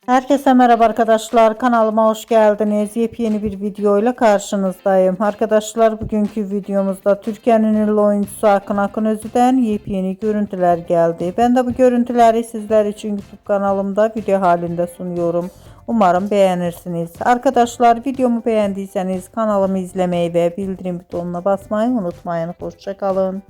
Herkese merhaba arkadaşlar, kanalıma hoş geldiniz. Yepyeni bir video ile karşınızdayım. Arkadaşlar, bugünkü videomuzda Türkiye'nin ünlü oyuncusu Akın Akınözü'den yepyeni görüntüler geldi. Ben de bu görüntüleri sizler için YouTube kanalımda video halinde sunuyorum. Umarım beğenirsiniz. Arkadaşlar, videomu beğendiyseniz kanalımı izlemeyi ve bildirim butonuna basmayı unutmayın. Hoşça kalın.